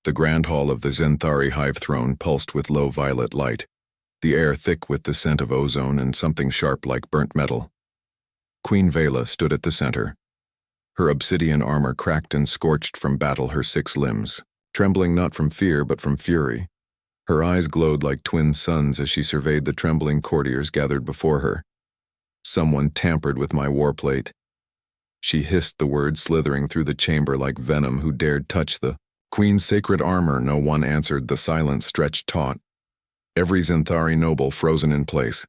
The grand hall of the Zenthari hive throne pulsed with low violet light, the air thick with the scent of ozone and something sharp like burnt metal. Queen Vela stood at the center, her obsidian armor cracked and scorched from battle her 6 limbs, trembling not from fear but from fury. Her eyes glowed like twin suns as she surveyed the trembling courtiers gathered before her. Someone tampered with my warplate. She hissed the word slithering through the chamber like venom. Who dared touch the Queen's sacred armor? No one answered. The silence stretched taut. Every Zenthari noble frozen in place,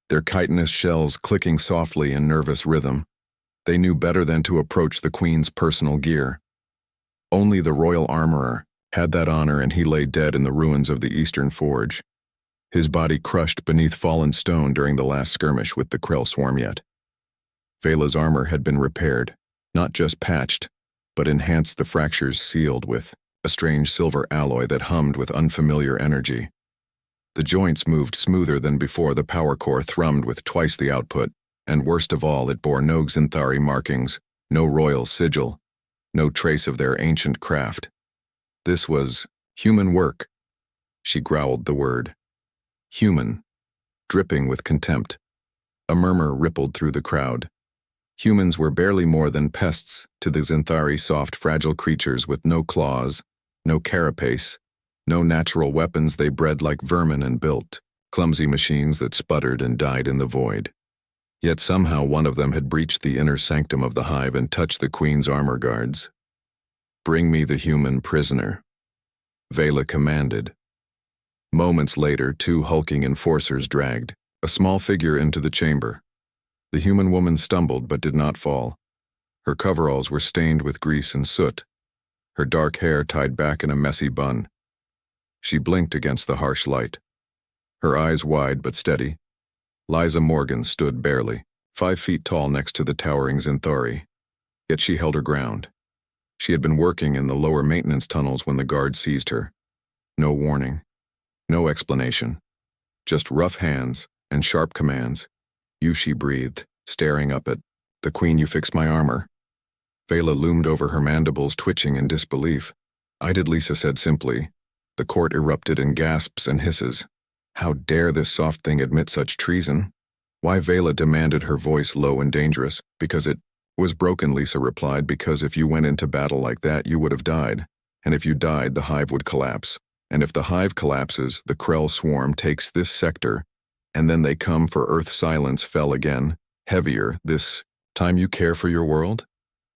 their chitinous shells clicking softly in nervous rhythm. They knew better than to approach the Queen's personal gear. Only the royal armorer had that honor, and he lay dead in the ruins of the Eastern Forge, his body crushed beneath fallen stone during the last skirmish with the Krell swarm. Yet Vela's armor had been repaired, not just patched, but enhanced, the fractures sealed with a strange silver alloy that hummed with unfamiliar energy. The joints moved smoother than before, the power core thrummed with twice the output, and worst of all, it bore no Zenthari markings, no royal sigil, no trace of their ancient craft. This was human work. She growled the word. Human, dripping with contempt. A murmur rippled through the crowd. Humans were barely more than pests to the Zenthari, soft, fragile creatures with no claws, no carapace, no natural weapons. They bred like vermin and built clumsy machines that sputtered and died in the void. Yet somehow one of them had breached the inner sanctum of the hive and touched the Queen's armor guards. "Bring me the human prisoner," Vela commanded. Moments later, 2 hulking enforcers dragged a small figure into the chamber. The human woman stumbled but did not fall. Her coveralls were stained with grease and soot, her dark hair tied back in a messy bun. She blinked against the harsh light, her eyes wide but steady. Liza Morgan stood barely 5 feet tall next to the towering Zenthari, yet she held her ground. She had been working in the lower maintenance tunnels when the guard seized her. No warning, no explanation, just rough hands and sharp commands. "You," she breathed, staring up at the Queen. "You fixed my armor." Vela loomed over, her mandibles twitching in disbelief. "I did," Lisa said simply. The court erupted in gasps and hisses. How dare this soft thing admit such treason? Why? Vela demanded, her voice low and dangerous. "Because it was broken," Lisa replied. "Because if you went into battle like that, you would have died. And if you died, the hive would collapse. And if the hive collapses, the Krell swarm takes this sector, and then they come for Earth." Silence fell again, heavier. "This time you care for your world?"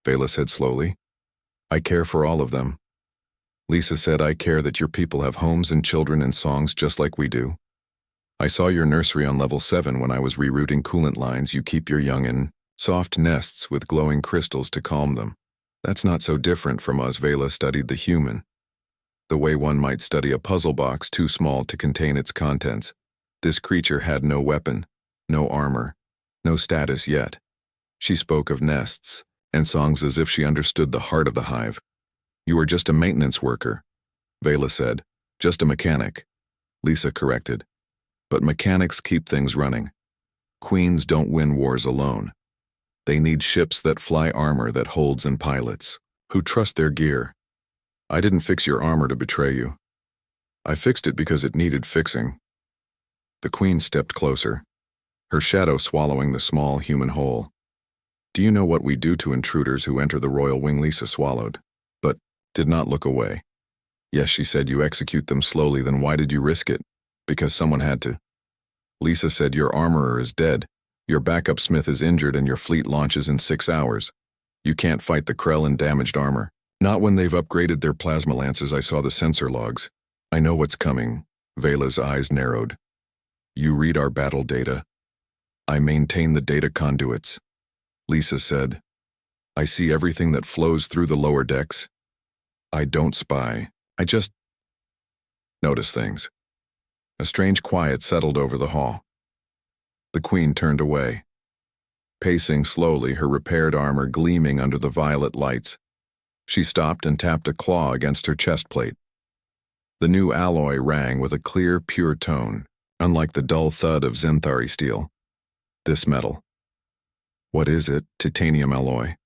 Vela said slowly. "I care for all of them." Lisa said, "I care that your people have homes and children and songs just like we do. I saw your nursery on level 7 when I was rerouting coolant lines. You keep your young in soft nests with glowing crystals to calm them. That's not so different from us." Vela studied the human, the way one might study a puzzle box too small to contain its contents. This creature had no weapon, no armor, no status yet. She spoke of nests and songs as if she understood the heart of the hive. "You are just a maintenance worker," Vela said. "Just a mechanic," Lisa corrected. "But mechanics keep things running. Queens don't win wars alone. They need ships that fly, armor that holds, and pilots who trust their gear. I didn't fix your armor to betray you. I fixed it because it needed fixing." The Queen stepped closer, her shadow swallowing the small human hole. "Do you know what we do to intruders who enter the royal wing?" Lisa swallowed, but did not look away. "Yes," she said. "You execute them slowly." "Then why did you risk it?" "Because someone had to." Lisa said, "Your armorer is dead, your backup smith is injured, and your fleet launches in 6 hours. You can't fight the Krell in damaged armor. Not when they've upgraded their plasma lances." "I saw the sensor logs. I know what's coming." Vela's eyes narrowed. "You read our battle data. I maintain the data conduits," Lisa said. "I see everything that flows through the lower decks. I don't spy. I just notice things." A strange quiet settled over the hall. The Queen turned away, pacing slowly, her repaired armor gleaming under the violet lights. She stopped and tapped a claw against her chest plate. The new alloy rang with a clear, pure tone, unlike the dull thud of Zenthari steel. "This metal." "What is it?" "Titanium alloy."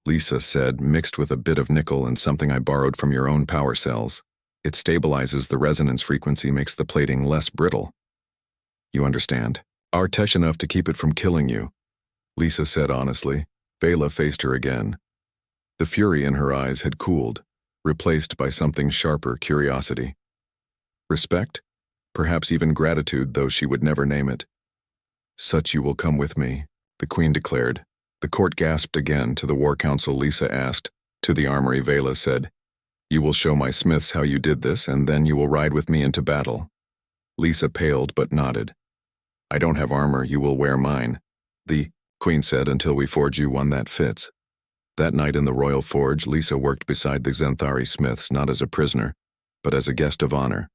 Lisa said, mixed with a bit of nickel and something I borrowed from your own power cells. It stabilizes the resonance frequency, makes the plating less brittle. You understand? Artesh enough to keep it from killing you, Lisa said honestly. Vela faced her again. The fury in her eyes had cooled, replaced by something sharper, curiosity. Respect? Perhaps even gratitude, though she would never name it. Such you will come with me, the Queen declared. The court gasped again. To the War Council, Lisa asked. To the armory, Vela said. You will show my smiths how you did this, and then you will ride with me into battle. Lisa paled but nodded. I don't have armor, you will wear mine, the Queen said, until we forge you one that fits. That night in the Royal Forge, Lisa worked beside the Xanthari smiths, not as a prisoner, but as a guest of honor.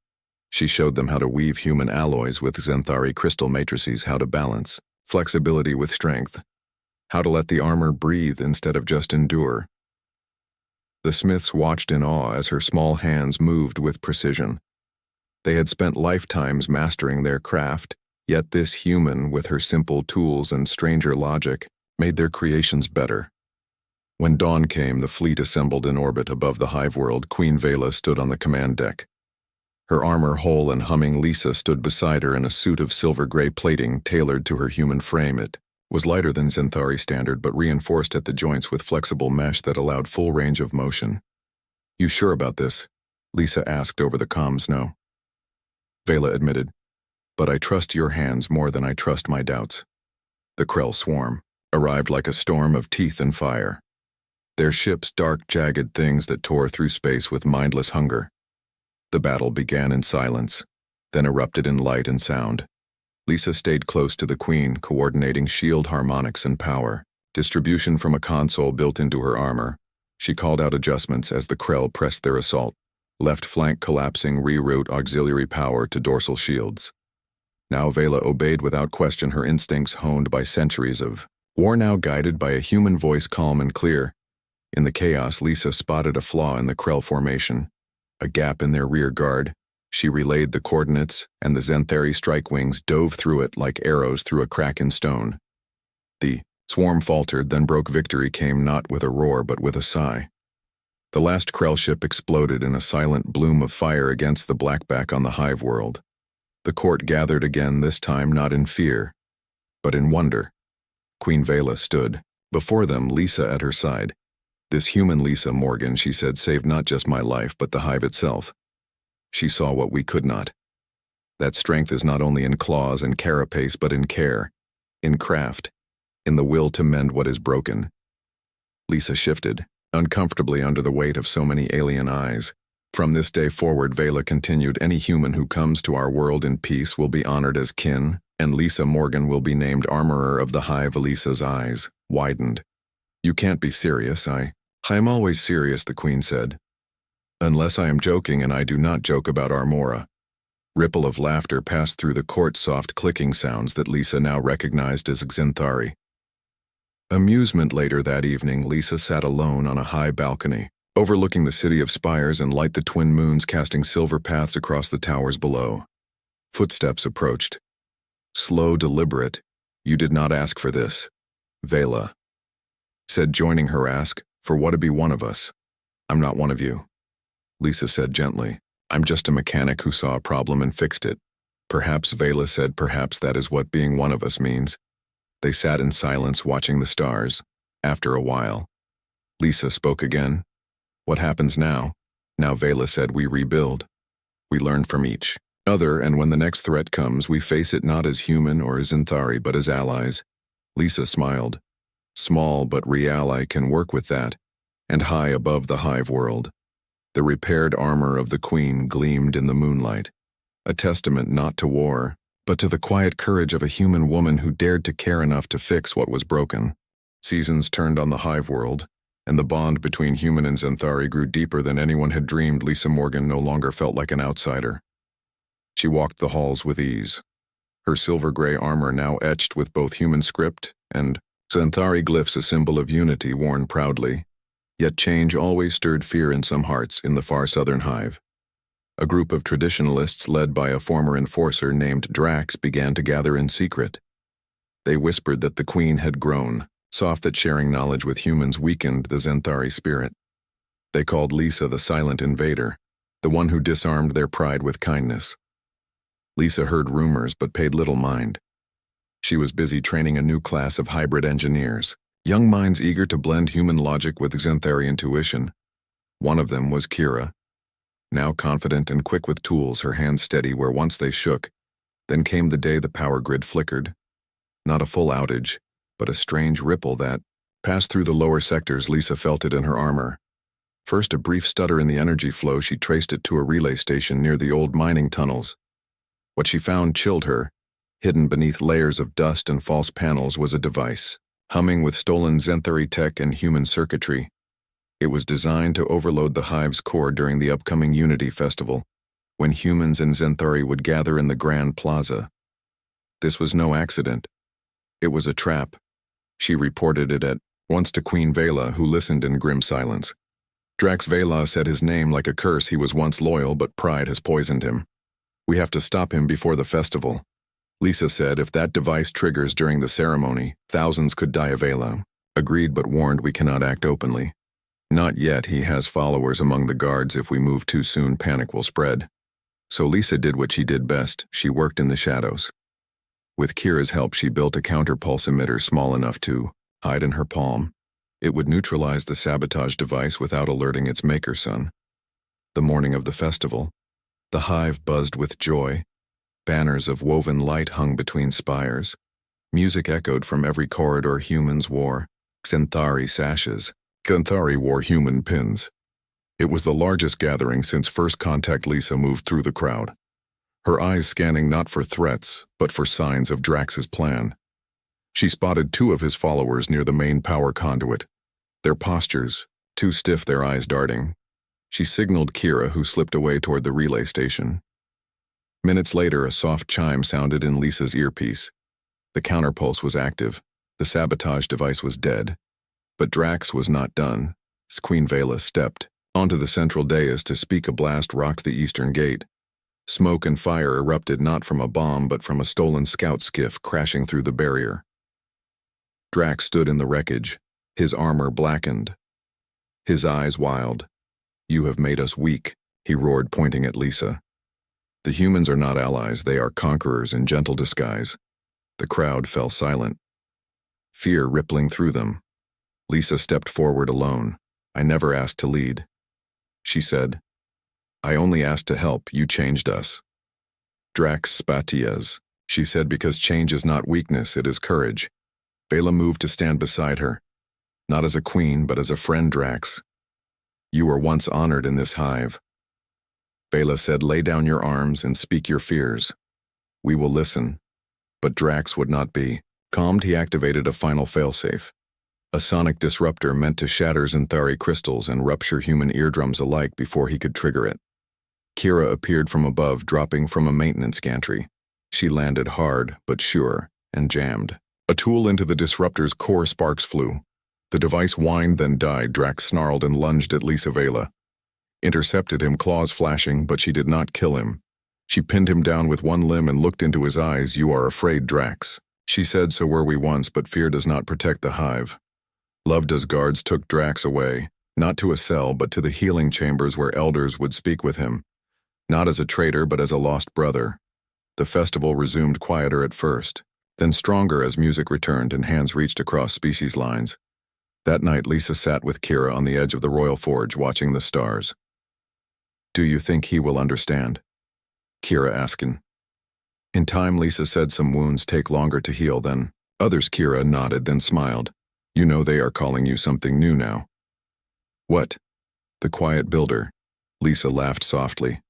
She showed them how to weave human alloys with Xanthari crystal matrices, how to balance flexibility with strength, how to let the armor breathe instead of just endure. The smiths watched in awe as her small hands moved with precision. They had spent lifetimes mastering their craft, yet this human, with her simple tools and stranger logic, made their creations better. When dawn came, the fleet assembled in orbit above the hive world. Queen Vela stood on the command deck. Her armor whole and humming, Lisa stood beside her in a suit of silver-gray plating tailored to her human frame. It was lighter than Xanthari standard, but reinforced at the joints with flexible mesh that allowed full range of motion. You sure about this? Lisa asked over the comms. No, Vela admitted. But I trust your hands more than I trust my doubts. The Krell swarm arrived like a storm of teeth and fire. Their ships, dark, jagged things that tore through space with mindless hunger. The battle began in silence, then erupted in light and sound. Lisa stayed close to the Queen, coordinating shield harmonics and power distribution from a console built into her armor. She called out adjustments as the Krell pressed their assault. Left flank collapsing, reroute auxiliary power to dorsal shields. Now Vela obeyed without question, her instincts honed by centuries of war now guided by a human voice, calm and clear. In the chaos, Lisa spotted a flaw in the Krell formation, a gap in their rear guard. She relayed the coordinates, and the Xanthari strike wings dove through it like arrows through a crack in stone. The swarm faltered, then broke. Victory came not with a roar but with a sigh. The last Krell ship exploded in a silent bloom of fire against the blackback on the hive world. The court gathered again, this time not in fear, but in wonder. Queen Vela stood before them, Lisa at her side. This human Lisa Morgan, she said, saved not just my life but the hive itself. She saw what we could not. That strength is not only in claws and carapace but in care, in craft, in the will to mend what is broken. Lisa shifted, uncomfortably under the weight of so many alien eyes. From this day forward, Vela continued, any human who comes to our world in peace will be honored as kin, and Lisa Morgan will be named Armorer of the Hive. Lisa's eyes widened. You can't be serious. I am always serious, the Queen said. Unless I am joking, and I do not joke about Armora. Ripple of laughter passed through the court, soft clicking sounds that Lisa now recognized as Xanthari. Amusement. Later that evening, Lisa sat alone on a high balcony, overlooking the city of spires and light, the twin moons casting silver paths across the towers below. Footsteps approached. Slow, deliberate. You did not ask for this, Vela said, joining her. Ask for what? To be one of us. I'm not one of you, Lisa said gently. I'm just a mechanic who saw a problem and fixed it. Perhaps, Vela said, perhaps that is what being one of us means. They sat in silence, watching the stars. After a while, Lisa spoke again. What happens now? Now, Vela said, we rebuild. We learn from each other, and when the next threat comes, we face it not as human or as Xanthari, but as allies. Lisa smiled. Small but real, I can work with that. And high above the hive world, the repaired armor of the Queen gleamed in the moonlight, a testament not to war, but to the quiet courage of a human woman who dared to care enough to fix what was broken. Seasons turned on the hive world, and the bond between human and Xanthari grew deeper than anyone had dreamed. Lisa Morgan no longer felt like an outsider. She walked the halls with ease, her silver-gray armor now etched with both human script and Xanthari glyphs, a symbol of unity worn proudly. Yet change always stirred fear in some hearts in the far southern hive. A group of traditionalists led by a former enforcer named Drax began to gather in secret. They whispered that the Queen had grown, soft that sharing knowledge with humans weakened the Zenthari spirit. They called Lisa the silent invader, the one who disarmed their pride with kindness. Lisa heard rumors but paid little mind. She was busy training a new class of hybrid engineers, young minds eager to blend human logic with Zenthari intuition. One of them was Kira, now confident and quick with tools, her hands steady where once they shook. Then came the day the power grid flickered. Not a full outage, but a strange ripple that passed through the lower sectors. Lisa felt it in her armor. First, a brief stutter in the energy flow. She traced it to a relay station near the old mining tunnels. What she found chilled her. Hidden beneath layers of dust and false panels was a device, humming with stolen Zenthari tech and human circuitry. It was designed to overload the Hive's core during the upcoming Unity Festival, when humans and Zenthari would gather in the Grand Plaza. This was no accident. It was a trap. She reported it at once to Queen Vela, who listened in grim silence. Drax Vela said his name like a curse. He was once loyal, but pride has poisoned him. We have to stop him before the festival. Lisa said if that device triggers during the ceremony, thousands could die. Vela agreed but warned we cannot act openly. Not yet. He has followers among the guards. If we move too soon, panic will spread. So Lisa did what she did best. She worked in the shadows. With Kira's help, she built a counter-pulse emitter small enough to hide in her palm. It would neutralize the sabotage device without alerting its maker. Son. The morning of the festival, the Hive buzzed with joy. Banners of woven light hung between spires. Music echoed from every corridor. Humans wore Zenthari sashes. Zenthari wore human pins. It was the largest gathering since first contact. Lisa moved through the crowd, her eyes scanning not for threats, but for signs of Drax's plan. She spotted two of his followers near the main power conduit, their postures too stiff, their eyes darting. She signaled Kira, who slipped away toward the relay station. Minutes later, a soft chime sounded in Lisa's earpiece. The counterpulse was active. The sabotage device was dead. But Drax was not done. Queen Vela stepped onto the central dais to speak. A blast rocked the eastern gate. Smoke and fire erupted not from a bomb but from a stolen scout skiff crashing through the barrier. Drax stood in the wreckage, his armor blackened, his eyes wild. "You have made us weak," he roared, pointing at Lisa. "The humans are not allies, they are conquerors in gentle disguise." The crowd fell silent, fear rippling through them. Lisa stepped forward alone. "I never asked to lead," she said. "I only asked to help. You changed us." "Drax Spatias," she said, "because change is not weakness, it is courage." Vela moved to stand beside her, not as a queen, but as a friend. "Drax, you were once honored in this hive." Vela said, "Lay down your arms and speak your fears. We will listen." But Drax would not be calmed. He activated a final failsafe, a sonic disruptor meant to shatter Zenthari crystals and rupture human eardrums alike before he could trigger it. Kira appeared from above, dropping from a maintenance gantry. She landed hard, but sure, and jammed a tool into the disruptor's core. Sparks flew. The device whined, then died. Drax snarled and lunged at Lisa. Vela intercepted him, claws flashing, but she did not kill him. She pinned him down with one limb and looked into his eyes. "You are afraid, Drax," she said. "So were we once, but fear does not protect the hive." Love does. Guards took Drax away, not to a cell, but to the healing chambers where elders would speak with him, not as a traitor, but as a lost brother. The festival resumed, quieter at first, then stronger as music returned and hands reached across species lines. That night, Lisa sat with Kira on the edge of the Royal Forge, watching the stars. "Do you think he will understand?" Kira asked. "In time," Lisa said. "Some wounds take longer to heal than others." Kira nodded, then smiled. "You know they are calling you something new now." "What?" "The Quiet Builder." Lisa laughed softly.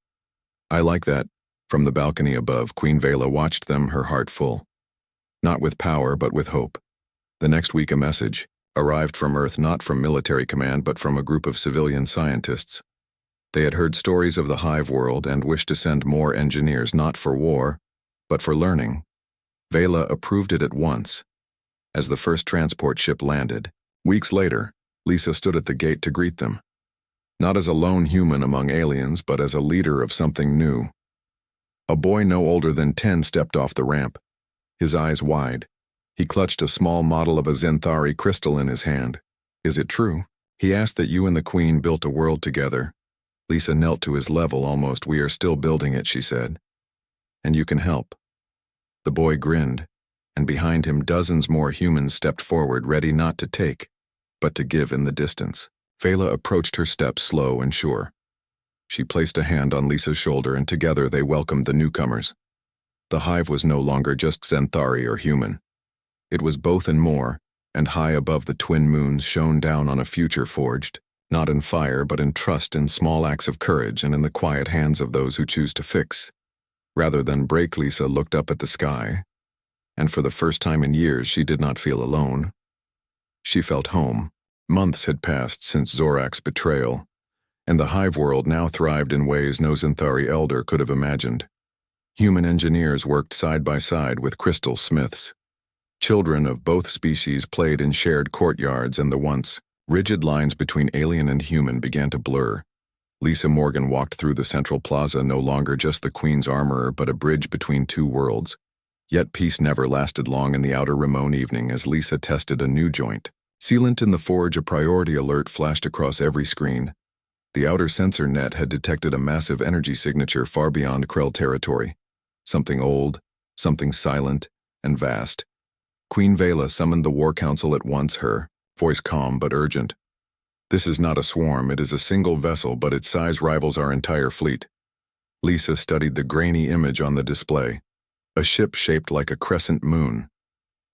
"I like that." From the balcony above, Queen Vela watched them, her heart full. Not with power, but with hope. The next week, a message arrived from Earth, not from military command, but from a group of civilian scientists. They had heard stories of the hive world and wished to send more engineers, not for war, but for learning. Vela approved it at once. As the first transport ship landed, weeks later, Lisa stood at the gate to greet them. Not as a lone human among aliens, but as a leader of something new. A boy no older than 10 stepped off the ramp, his eyes wide. He clutched a small model of a Zenthari crystal in his hand. Is it true? He asked that you and the Queen built a world together. Lisa knelt to his level almost. We are still building it, she said. And you can help. The boy grinned, and behind him dozens more humans stepped forward, ready not to take, but to give in the distance. Vela approached her steps slow and sure. She placed a hand on Lisa's shoulder, and together they welcomed the newcomers. The hive was no longer just Zenthari or human. It was both and more, and high above the twin moons shone down on a future forged, not in fire but in trust, in small acts of courage, and in the quiet hands of those who choose to fix. Rather than break, Lisa looked up at the sky, and for the first time in years she did not feel alone. She felt home. Months had passed since Zorak's betrayal, and the hive world now thrived in ways no Zenthari elder could have imagined. Human engineers worked side by side with crystal smiths. Children of both species played in shared courtyards, and the once rigid lines between alien and human began to blur. Lisa Morgan walked through the central plaza, no longer just the Queen's armorer but a bridge between two worlds. Yet peace never lasted long in the outer Ramon evening as Lisa tested a new joint. Sealant in the forge, a priority alert flashed across every screen. The outer sensor net had detected a massive energy signature far beyond Krell territory. Something old, something silent, and vast. Queen Vela summoned the War Council at once, her voice calm but urgent. This is not a swarm, it is a single vessel, but its size rivals our entire fleet. Lisa studied the grainy image on the display. A ship shaped like a crescent moon,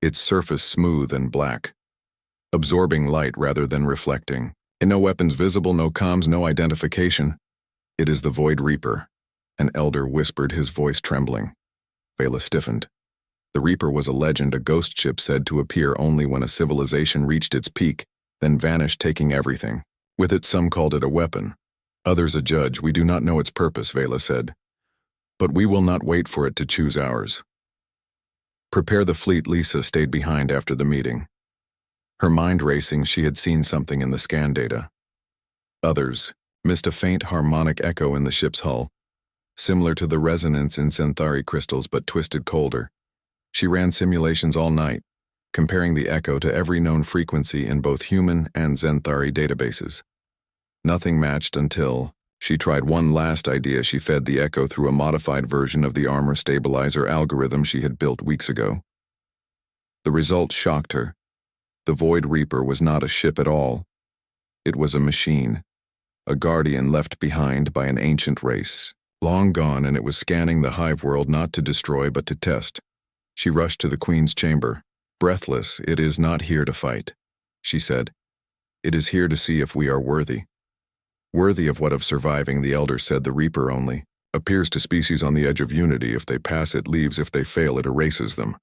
its surface smooth and black, absorbing light rather than reflecting. And no weapons visible, no comms, no identification. It is the Void Reaper, an elder whispered, his voice trembling. Vela stiffened. The Reaper was a legend, a ghost ship said to appear only when a civilization reached its peak, then vanished, taking everything. With it, some called it a weapon, others a judge. We do not know its purpose, Vela said. But we will not wait for it to choose ours. Prepare the fleet. Lisa stayed behind after the meeting. Her mind racing, she had seen something in the scan data. Others missed a faint harmonic echo in the ship's hull, similar to the resonance in Zenthari crystals but twisted colder. She ran simulations all night, comparing the echo to every known frequency in both human and Zenthari databases. Nothing matched until she tried one last idea. She fed the echo through a modified version of the armor stabilizer algorithm she had built weeks ago. The result shocked her. The Void Reaper was not a ship at all. It was a machine, a guardian left behind by an ancient race, long gone, and it was scanning the hive world not to destroy but to test. She rushed to the Queen's chamber. Breathless, "It is not here to fight," she said. "It is here to see if we are worthy." "Worthy of what? Of surviving," the elder said. "The Reaper only appears to species on the edge of unity. If they pass, it leaves. If they fail, it erases them."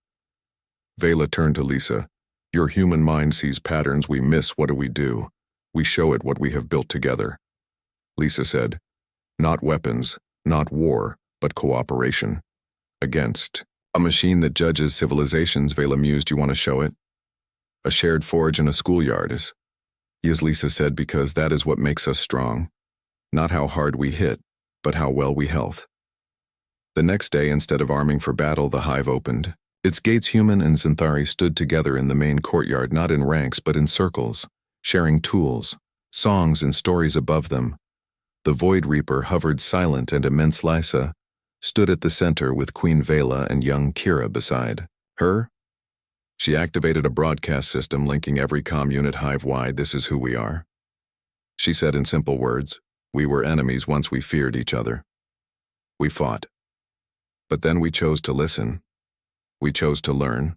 Vela turned to Lisa. "Your human mind sees patterns we miss. What do we do? We show it what we have built together." Lisa said, "Not weapons, not war, but cooperation. Against a machine that judges civilizations," Vela mused. "You want to show it? A shared forge in a schoolyard is." "Yes," Lisa said, "because that is what makes us strong. Not how hard we hit, but how well we health." The next day, instead of arming for battle, the hive opened. Its gates, human and Zenthari, stood together in the main courtyard, not in ranks but in circles, sharing tools, songs, and stories above them. The Void Reaper hovered silent, and immense Lisa stood at the center with Queen Vela and young Kira beside her. She activated a broadcast system linking every comm unit hive-wide. "This is who we are," she said in simple words. "We were enemies once. We feared each other. We fought. But then we chose to listen. We chose to learn.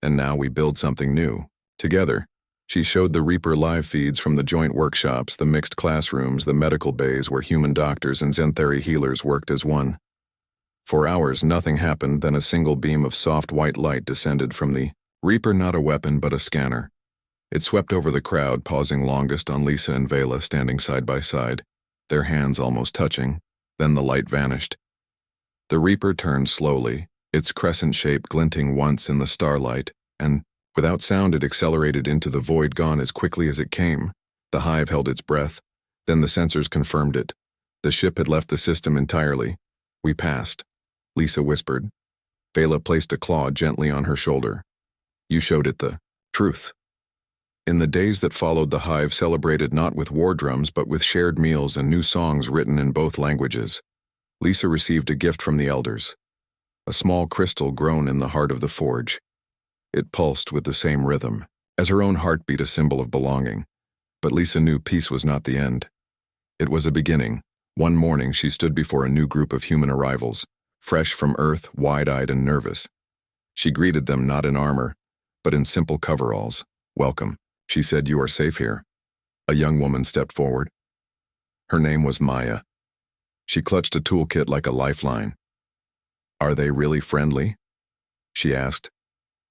And now we build something new, together." She showed the Reaper live feeds from the joint workshops, the mixed classrooms, the medical bays where human doctors and Zenthari healers worked as one. For hours nothing happened, then a single beam of soft white light descended from the Reaper, not a weapon but a scanner. It swept over the crowd, pausing longest on Lisa and Vela standing side by side, their hands almost touching. Then the light vanished. The Reaper turned slowly, its crescent shape glinting once in the starlight, and without sound it accelerated into the void, gone as quickly as it came. The hive held its breath. Then the sensors confirmed it. The ship had left the system entirely. "We passed," Lisa whispered. Vela placed a claw gently on her shoulder. You showed it the truth. In the days that followed, the hive celebrated not with war drums but with shared meals and new songs written in both languages. Lisa received a gift from the elders, a small crystal grown in the heart of the forge. It pulsed with the same rhythm, as her own heartbeat, a symbol of belonging. But Lisa knew peace was not the end. It was a beginning. One morning she stood before a new group of human arrivals, fresh from Earth, wide-eyed and nervous. She greeted them not in armor, but in simple coveralls. "Welcome," she said. "You are safe here." A young woman stepped forward. Her name was Maya. She clutched a toolkit like a lifeline. "Are they really friendly?" she asked.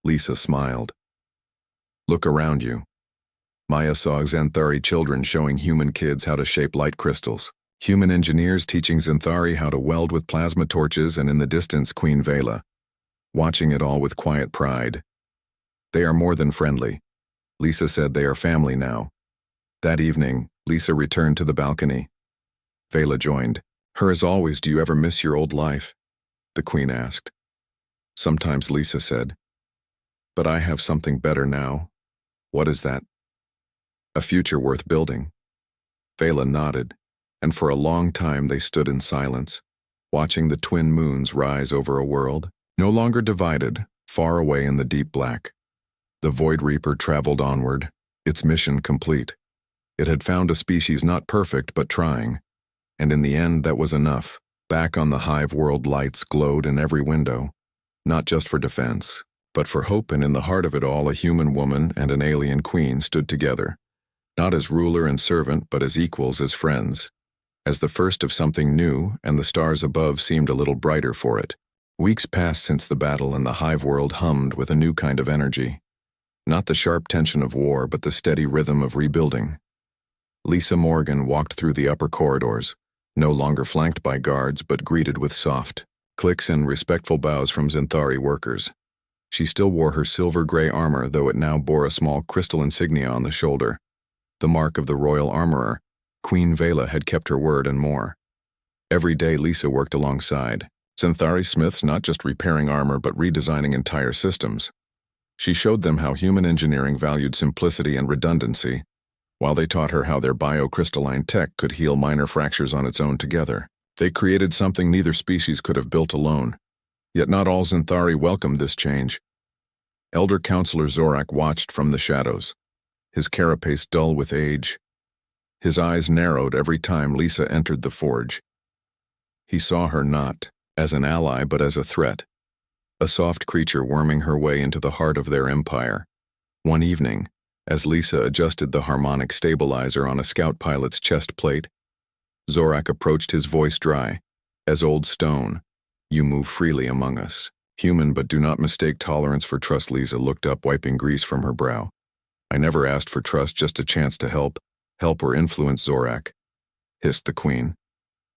Lisa smiled. "Look around you." Maya saw Xanthari children showing human kids how to shape light crystals, human engineers teaching Xanthari how to weld with plasma torches, and in the distance Queen Vela, watching it all with quiet pride. "They are more than friendly," Lisa said. "They are family now." That evening, Lisa returned to the balcony. Vela joined her. "As always, do you ever miss your old life?" the Queen asked. "Sometimes," Lisa said. "But I have something better now." "What is that?" "A future worth building." Vela nodded, and for a long time they stood in silence, watching the twin moons rise over a world, no longer divided, far away in the deep black. The Void Reaper traveled onward, its mission complete. It had found a species not perfect but trying, and in the end that was enough. Back on the hive world, lights glowed in every window, not just for defense, but for hope, and in the heart of it all a human woman and an alien queen stood together, not as ruler and servant but as equals, as friends, as the first of something new, and the stars above seemed a little brighter for it. Weeks passed since the battle, and the hive world hummed with a new kind of energy. Not the sharp tension of war, but the steady rhythm of rebuilding. Lisa Morgan walked through the upper corridors, no longer flanked by guards but greeted with soft clicks and respectful bows from Xanthari workers. She still wore her silver-gray armor, though it now bore a small crystal insignia on the shoulder, the mark of the royal armorer. Queen Vela had kept her word and more. Every day Lisa worked alongside Xanthari smiths, not just repairing armor but redesigning entire systems. She showed them how human engineering valued simplicity and redundancy, while they taught her how their biocrystalline tech could heal minor fractures on its own. Together, they created something neither species could have built alone. Yet not all Xanthari welcomed this change. Elder Counselor Zorak watched from the shadows, his carapace dull with age. His eyes narrowed every time Lisa entered the forge. He saw her not as an ally but as a threat, a soft creature worming her way into the heart of their empire. One evening, as Lisa adjusted the harmonic stabilizer on a scout pilot's chest plate, Zorak approached, his voice dry as old stone. "You move freely among us, human, but do not mistake tolerance for trust." Lisa looked up, wiping grease from her brow. "I never asked for trust, just a chance to help or influence." Zorak hissed. "The Queen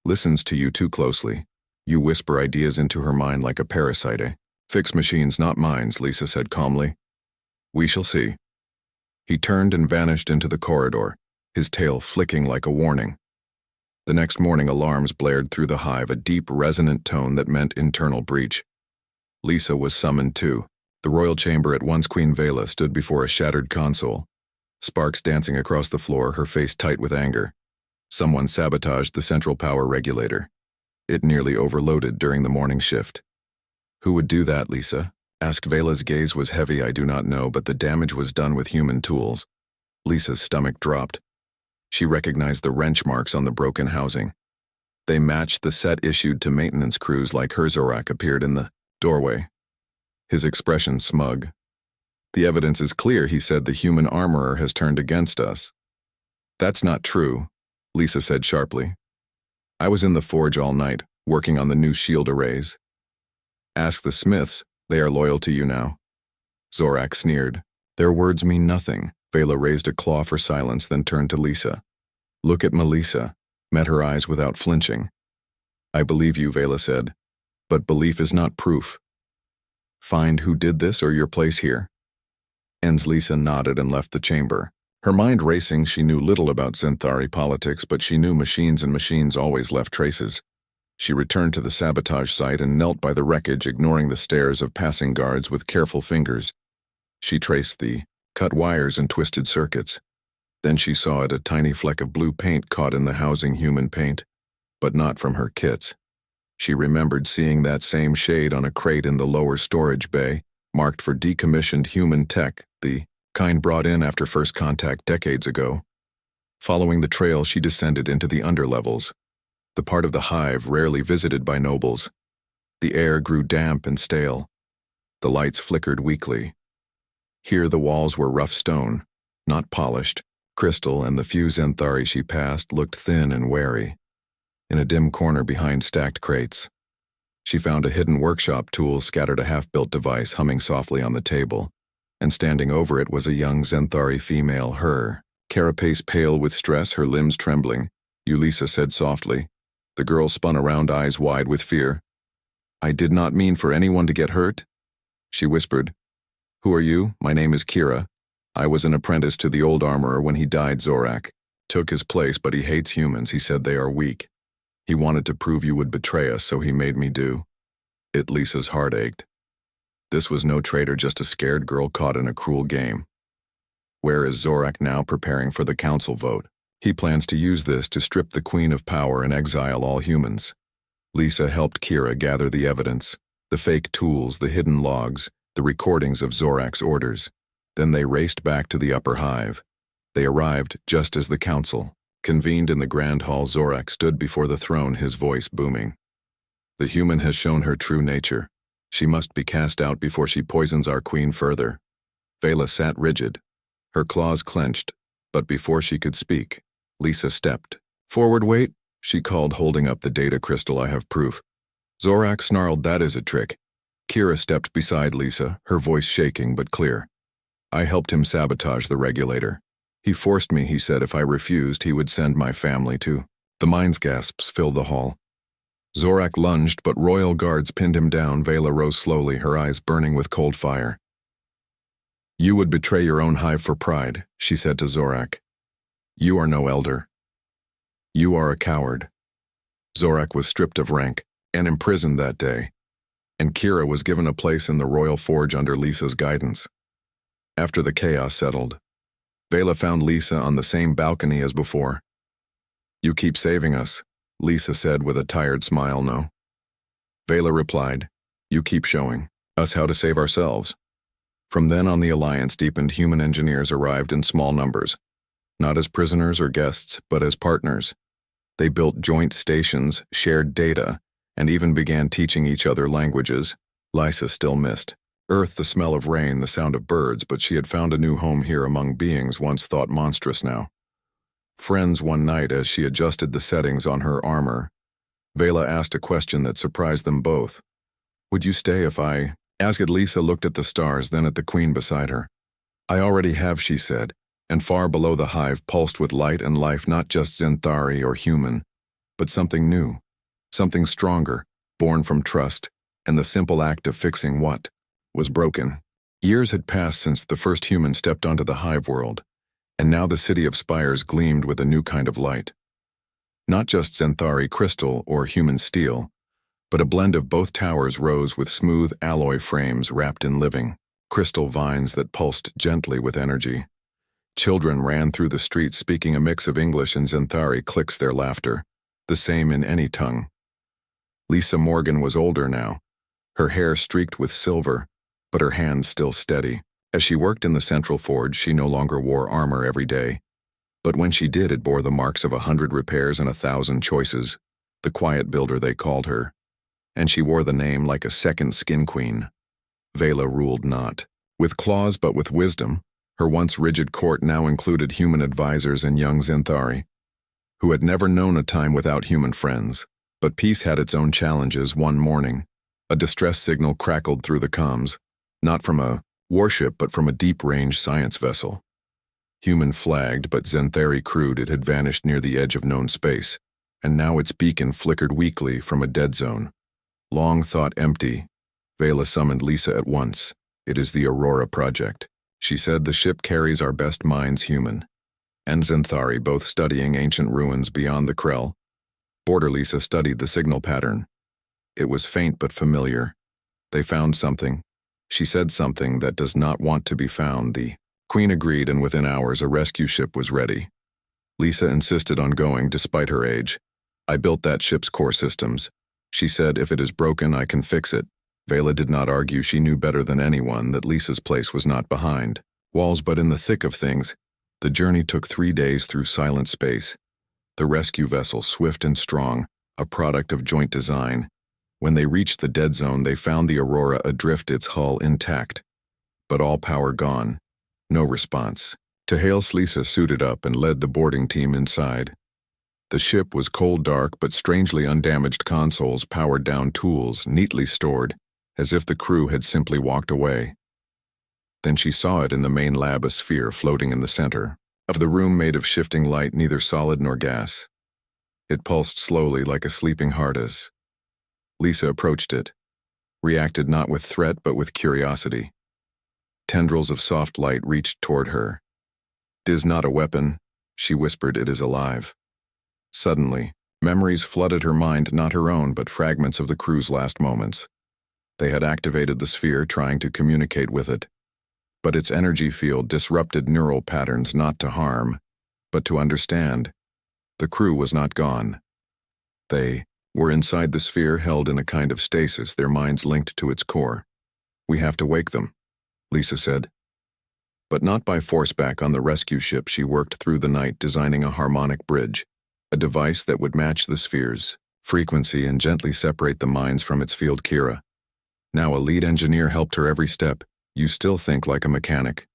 listens to you too closely. You whisper ideas into her mind like a parasite. Fix machines, not minds," Lisa said calmly. "We shall see." He turned and vanished into the corridor, his tail flicking like a warning. The next morning alarms blared through the hive, a deep, resonant tone that meant internal breach. Lisa was summoned too. The royal chamber at once. Queen Vela stood before a shattered console, sparks dancing across the floor, her face tight with anger. Someone sabotaged the central power regulator. It nearly overloaded during the morning shift. "Who would do that?" Lisa asked. Vela's gaze was heavy. "I do not know, but the damage was done with human tools." Lisa's stomach dropped. She recognized the wrench marks on the broken housing. They matched the set issued to maintenance crews like her. Zorak appeared in the doorway, his expression smug. "The evidence is clear," he said. "The human armorer has turned against us." "That's not true," Lisa said sharply. "I was in the forge all night, working on the new shield arrays." "Ask the Smiths, they are loyal to you now." Zorak sneered. "Their words mean nothing." Vela raised a claw for silence, then turned to Lisa. "Look at Melissa," met her eyes without flinching. "I believe you," Vela said, "but belief is not proof." "Find who did this or your place here." Lisa nodded and left the chamber. Her mind racing. She knew little about Xanthari politics, but she knew machines, and machines always left traces. She returned to the sabotage site and knelt by the wreckage, ignoring the stares of passing guards with careful fingers. She traced the cut wires and twisted circuits. Then she saw it, a tiny fleck of blue paint caught in the housing human paint, but not from her kits. She remembered seeing that same shade on a crate in the lower storage bay, marked for decommissioned human tech, the kind brought in after first contact decades ago. Following the trail, she descended into the underlevels, the part of the hive rarely visited by nobles. The air grew damp and stale. The lights flickered weakly. Here the walls were rough stone, not polished. Crystal and the few Zenthari she passed looked thin and wary. In a dim corner behind stacked crates, she found a hidden workshop tool scattered, a half-built device humming softly on the table, and standing over it was a young Zenthari female, her carapace pale with stress, her limbs trembling. Ulisa said softly. The girl spun around, eyes wide with fear. I did not mean for anyone to get hurt, she whispered. Who are you? My name is Kira. I was an apprentice to the old armorer when he died. Zorak took his place, but he hates humans. He said they are weak. He wanted to prove you would betray us, so he made me do it. Lisa's heart ached. This was no traitor, just a scared girl caught in a cruel game. Where is Zorak now? Preparing for the council vote. He plans to use this to strip the Queen of power and exile all humans. Lisa helped Kira gather the evidence, the fake tools, the hidden logs, the recordings of Zorak's orders. Then they raced back to the upper hive. They arrived just as the council convened in the grand hall. Zorak stood before the throne, his voice booming. The human has shown her true nature. She must be cast out before she poisons our queen further. Vela sat rigid, her claws clenched, but before she could speak, Lisa stepped forward. Wait, she called, holding up the data crystal. I have proof. Zorak snarled, that is a trick. Kira stepped beside Lisa, her voice shaking but clear. I helped him sabotage the regulator. He forced me, he said if I refused, he would send my family to the mines. Gasps filled the hall. Zorak lunged, but royal guards pinned him down. Vela rose slowly, her eyes burning with cold fire. You would betray your own hive for pride, she said to Zorak. You are no elder. You are a coward. Zorak was stripped of rank and imprisoned that day, and Kira was given a place in the royal forge under Lisa's guidance. After the chaos settled, Vela found Lisa on the same balcony as before. You keep saving us, Lisa said with a tired smile. No. Vela replied, you keep showing us how to save ourselves. From then on, the alliance deepened. Human engineers arrived in small numbers, not as prisoners or guests, but as partners. They built joint stations, shared data, and even began teaching each other languages. Lisa still missed Earth, the smell of rain, the sound of birds, but she had found a new home here among beings once thought monstrous now. Friends. One night, as she adjusted the settings on her armor, Vela asked a question that surprised them both. Would you stay if I asked? Lisa looked at the stars, then at the queen beside her. I already have, she said, and far below the hive pulsed with light and life, not just Zenthari or human, but something new, something stronger, born from trust, and the simple act of fixing what was broken. Years had passed since the first human stepped onto the hive world, and now the city of spires gleamed with a new kind of light. Not just Zenthari crystal or human steel, but a blend of both. Towers rose with smooth alloy frames wrapped in living crystal vines that pulsed gently with energy. Children ran through the streets speaking a mix of English and Zenthari clicks, their laughter, the same in any tongue. Lisa Morgan was older now, her hair streaked with silver, but her hands still steady. As she worked in the central forge, she no longer wore armor every day, but when she did, it bore the marks of 100 repairs and 1,000 choices. The quiet builder, they called her, and she wore the name like a second skin queen. Vela ruled not with claws but with wisdom. Her once rigid court now included human advisors and young Zenthari, who had never known a time without human friends. But peace had its own challenges. One morning, a distress signal crackled through the comms, not from a warship but from a deep-range science vessel. Human flagged but Zenthari crewed, it had vanished near the edge of known space, and now its beacon flickered weakly from a dead zone. Long thought empty, Vela summoned Lisa at once. It is the Aurora Project, she said. The ship carries our best minds, human and Zenthari, both studying ancient ruins beyond the Krell. Border. Lisa studied the signal pattern. It was faint but familiar. They found something, She said something that does not want to be found. The Queen agreed, and within hours a rescue ship was ready. Lisa insisted on going despite her age. I built that ship's core systems. She said, if it is broken, I can fix it. Vela did not argue. She knew better than anyone that Lisa's place was not behind walls but in the thick of things. The journey took 3 days through silent space. The rescue vessel, swift and strong, a product of joint design. When they reached the dead zone, they found the Aurora adrift, its hull intact, but all power gone. No response. To Hales, Lisa suited up and led the boarding team inside. The ship was cold dark but strangely undamaged. Consoles, powered down tools, neatly stored, as if the crew had simply walked away. Then she saw it in the main lab, a sphere floating in the center of the room made of shifting light, neither solid nor gas. It pulsed slowly like a sleeping heart as Lisa approached it, reacted not with threat but with curiosity. Tendrils of soft light reached toward her. "It is not a weapon," she whispered, "it is alive." Suddenly, memories flooded her mind, not her own but fragments of the crew's last moments. They had activated the sphere, trying to communicate with it. But its energy field disrupted neural patterns, not to harm, but to understand. The crew was not gone. They were inside the sphere, held in a kind of stasis, their minds linked to its core. "We have to wake them," Lisa said. But not by force. Back on the rescue ship, she worked through the night, designing a harmonic bridge, a device that would match the sphere's frequency and gently separate the minds from its field. Kira, now a lead engineer, helped her every step. "You still think like a mechanic,"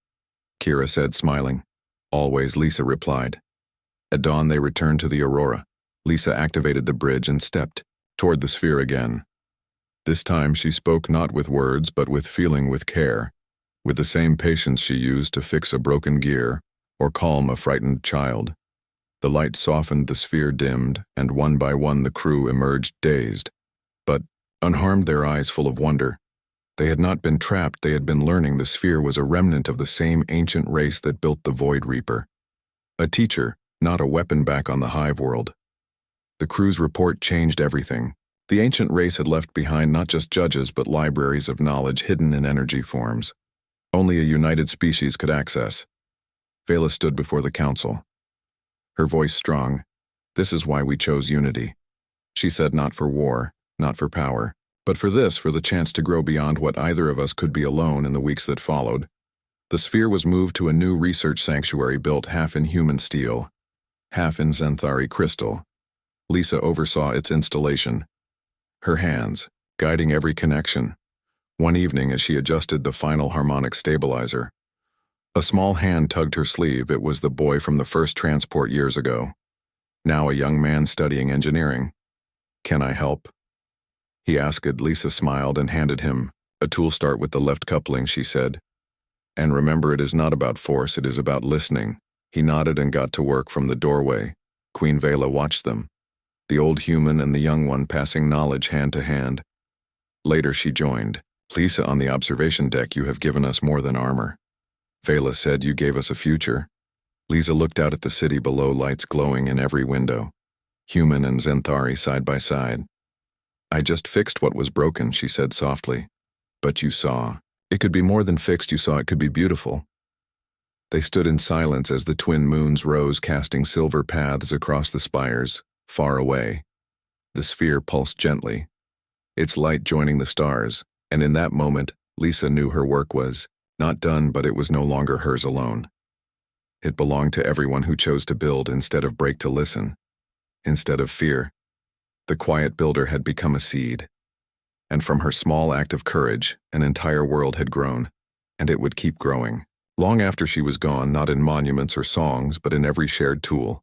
Kira said, smiling. "Always," Lisa replied. At dawn, they returned to the Aurora. Lisa activated the bridge and stepped toward the sphere again. This time she spoke not with words but with feeling, with care, with the same patience she used to fix a broken gear or calm a frightened child. The light softened, the sphere dimmed, and one by one the crew emerged, dazed, but unharmed, their eyes full of wonder. They had not been trapped, they had been learning. The sphere was a remnant of the same ancient race that built the Void Reaper. A teacher, not a weapon, back on the hive world. The crew's report changed everything. The ancient race had left behind not just judges but libraries of knowledge hidden in energy forms only a united species could access. Vela stood before the council, her voice strong. "This is why we chose unity," she said, "not for war, not for power, but for this, for the chance to grow beyond what either of us could be alone." In the weeks that followed, the sphere was moved to a new research sanctuary built half in human steel, half in Xanthari crystal. Lisa oversaw its installation, her hands guiding every connection. One evening, as she adjusted the final harmonic stabilizer, a small hand tugged her sleeve. It was the boy from the first transport years ago, now a young man studying engineering. "Can I help?" he asked. Lisa smiled and handed him a tool. "Start with the left coupling," she said. "And remember, it is not about force, it is about listening." He nodded and got to work. From the doorway, Queen Vela watched them, the old human and the young one passing knowledge hand to hand. Later she joined Lisa on the observation deck. "You have given us more than armor," Vela said. "You gave us a future." Lisa looked out at the city below, lights glowing in every window, human and Xanthari side by side. "I just fixed what was broken," she said softly. "But you saw. It could be more than fixed. You saw it could be beautiful." They stood in silence as the twin moons rose, casting silver paths across the spires, far away. The sphere pulsed gently, its light joining the stars, and in that moment, Lisa knew her work was not done, but it was no longer hers alone. It belonged to everyone who chose to build instead of break, to listen instead of fear. The quiet builder had become a seed, and from her small act of courage, an entire world had grown, and it would keep growing. Long after she was gone, not in monuments or songs, but in every shared tool,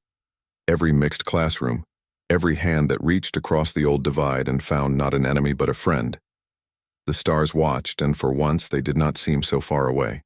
every mixed classroom, every hand that reached across the old divide and found not an enemy but a friend. The stars watched, and for once they did not seem so far away.